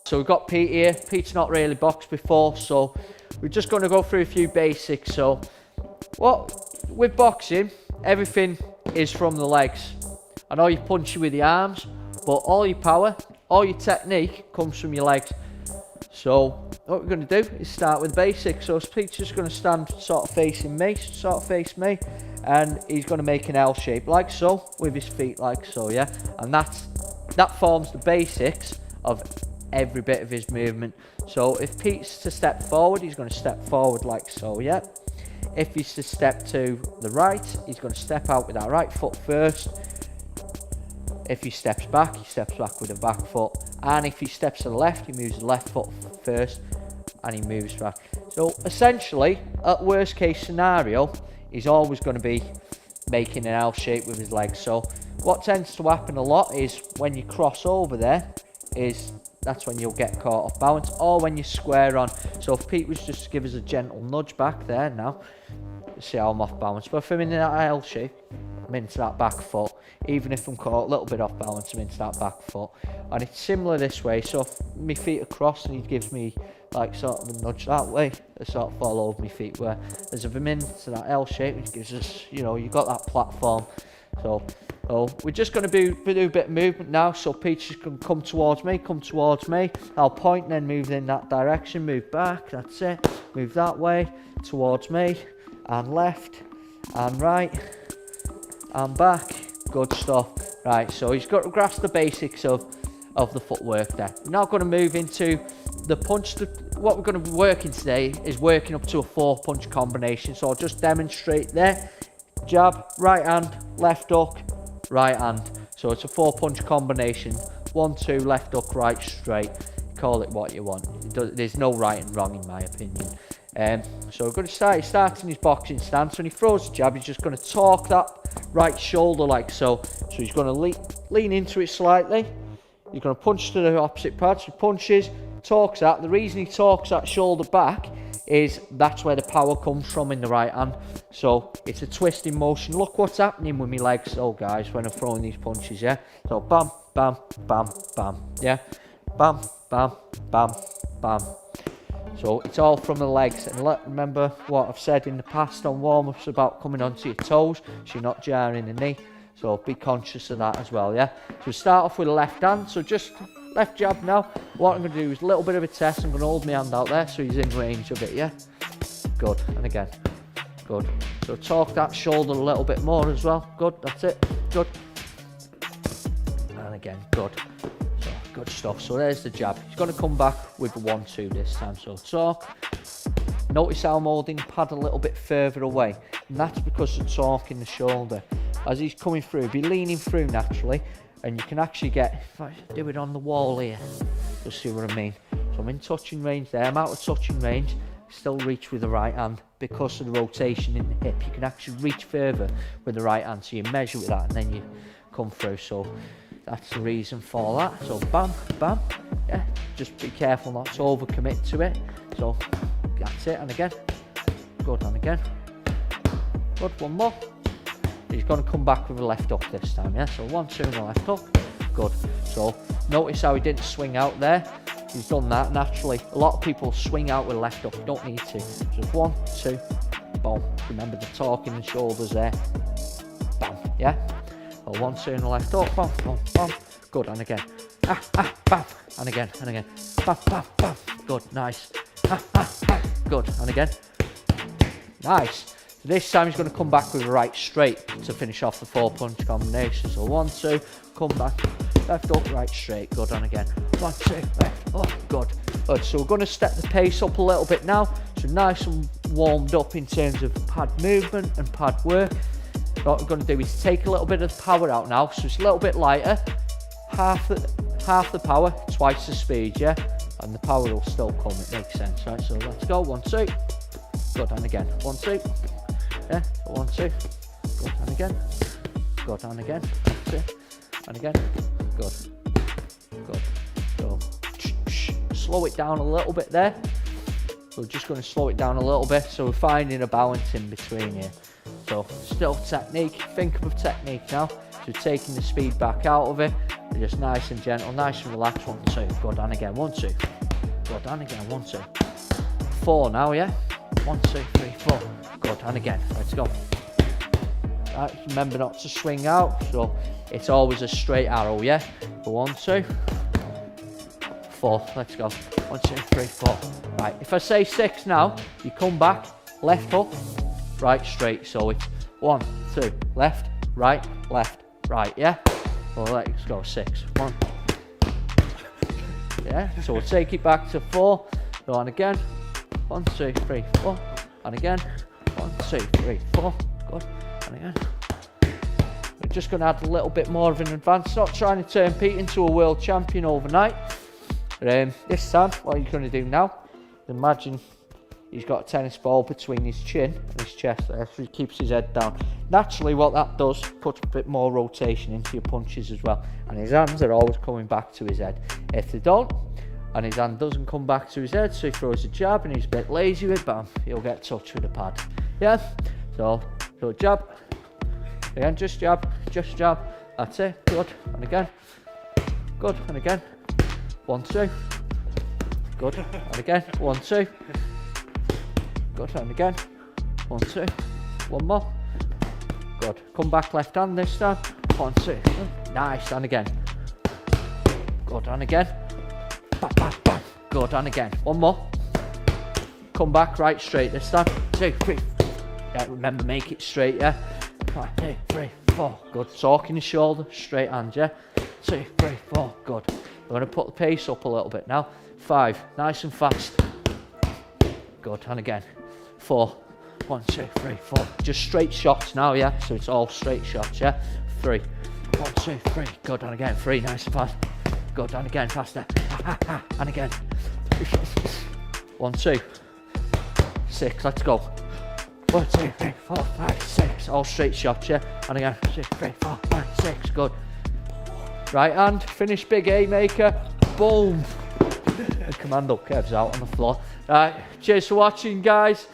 So we've got Pete here. Pete's not really boxed before, so we're just going to go through a few basics. So with boxing, everything is from the legs. I know you punch with the arms, but all your power, all your technique comes from your legs. So what we're going to do is start with basics. So Pete's just going to stand sort of facing me, and he's going to make an L shape like so, with his feet like so, yeah. And that forms the basics of every bit of his movement. So if Pete's to step forward, he's going to step forward like so, yeah. If he's to step to the right, he's going to step out with that right foot first. If he steps back with the back foot. And if he steps to the left, he moves the left foot first and he moves back. So essentially, at worst case scenario, he's always going to be making an L shape with his legs. So what tends to happen a lot is when you cross over there, that's when you'll get caught off balance, or when you square on. So if Pete was just to give us a gentle nudge back there now, see how I'm off balance. But if I'm in that L shape, I'm into that back foot. Even if I'm caught a little bit off balance, I'm into that back foot. And it's similar this way. So if my feet are crossed and he gives me like sort of a nudge that way, I sort of fall over my feet. Whereas if I'm into that L shape, it gives us, you've got that platform. So we're just going to do a bit of movement now. So Pete's just going to come towards me. I'll point and then move in that direction, move back, that's it. Move that way, towards me, and left, and right, and back. Good stuff. Right, so he's got to grasp the basics of the footwork there. We're now going to move into the punch. What we're going to be working today is working up to a 4-punch combination. So I'll just demonstrate there. Jab, right hand, left hook, right hand. So it's a 4-punch combination. 1, 2, left hook, right straight. Call it what you want. There's no right and wrong in my opinion. So we're going to start. He starts in his boxing stance. When he throws the jab, he's just going to torque that right shoulder like so. So he's going to lean into it slightly. He's going to punch to the opposite pad. So he punches, torques that. The reason he torques that shoulder back is that's where the power comes from in the right hand. So it's a twisting motion. Look what's happening with my legs, though, guys, when I'm throwing these punches, yeah? So bam, bam, bam, bam, yeah? Bam, bam, bam, bam. So it's all from the legs. And remember what I've said in the past on warm-ups about coming onto your toes, so you're not jarring the knee. So be conscious of that as well, yeah? So we start off with the left hand. So just left jab now. What I'm going to do is a little bit of a test. I'm going to hold my hand out there so he's in range of it, yeah? Good. And again. Good. So torque that shoulder a little bit more as well. Good. That's it. Good. And again. Good. So good stuff. So there's the jab. He's going to come back with the 1-2 this time. So torque. Notice how I'm holding the pad a little bit further away. And that's because of torquing the shoulder. As he's coming through, be leaning through naturally. And you can actually get, if I do it on the wall here, you'll see what I mean. So I'm in touching range there. I'm out of touching range. Still reach with the right hand because of the rotation in the hip. You can actually reach further with the right hand. So you measure with that and then you come through. So that's the reason for that. So bam, bam. Yeah, just be careful not to overcommit to it. So that's it. And again. Good. And again. Good. One more. He's going to come back with a left hook this time, yeah? So 1, 2 and a left hook. Good. So notice how he didn't swing out there. He's done that naturally. A lot of people swing out with a left hook. You don't need to. Just 1, 2, boom. Remember the torque in the shoulders there. Bam, yeah? So 1, 2 and a left hook. Bam, bam, bam. Good. And again. Bam. And again. And again. Bam, bam, bam. Good. Nice. Good. And again. Nice. This time he's going to come back with a right straight to finish off the 4-punch combination. So 1, 2, come back, left hook, right straight. Good. On again. 1, 2, left. Oh, good. Good. So we're going to step the pace up a little bit now. So nice and warmed up in terms of pad movement and pad work. What we're going to do is take a little bit of the power out now. So it's a little bit lighter. Half the power, twice the speed, yeah? And the power will still come. It makes sense, right? So let's go. 1, 2. Good. And again. 1, 2. Yeah, 1, 2, good, and again, good, and again, 2, and again, good, so slow it down a little bit there. We're just going to slow it down a little bit, so we're finding a balance in between here. So still technique, think of technique now. So taking the speed back out of it. Just nice and gentle, nice and relaxed. 1, 2, go down again. 1, 2, go down again. 1, 2, 4 now, yeah. 1, 2, 3, 4, go down again. Let's go. Right, remember not to swing out, so it's always a straight arrow, yeah. 1, 2, 4, let's go. 1, 2, 3, 4. Right, if I say 6 now, you come back, left hook, right straight. So it's 1, 2, left, right, yeah. Well, let's go 6. 1. Yeah, so we'll take it back to 4. Go on again. 1, 2, 3, 4. And again. 1, 2, 3, 4. Good. And again. We're just going to add a little bit more of an advance. Not trying to turn Pete into a world champion overnight. But this time, what you're going to do now, imagine he's got a tennis ball between his chin and his chest there, so he keeps his head down. Naturally, what that does, puts a bit more rotation into your punches as well. And his hands are always coming back to his head. If they don't, and his hand doesn't come back to his head, so he throws a jab and he's a bit lazy with it, bam, he'll get touched with the pad. Yeah, so jab, again, just jab, that's it, good, and again, good, and again, 1, 2, good, and again, 1, 2, good, and again, 1, 2, one more, good, come back left hand this time, 1, 2, nice, and again, good, and again, bam, bam, bam, good, and again, one more, come back right straight this time, 2, 3, yeah, remember make it straight, yeah, 1, 2, 3, 4, good, torque in the shoulder, straight hand, yeah, 2, 3, 4, good. We're going to put the pace up a little bit now. 5, nice and fast. Good, and again. 4, 1, 2, 3, 4. Just straight shots now, yeah? So it's all straight shots, yeah? 3, 1, 2, 3. Good, and again. 3, nice and fast. Good, and again, faster. And again. 1, 2, 6, let's go. 1, 2, 3, 4, 5, 6. All straight shots, yeah? And again. 6, 3, 4, 5, 6. Good. Right hand, finish big haymaker, boom. And Commando Kev's out on the floor. Right, cheers for watching, guys.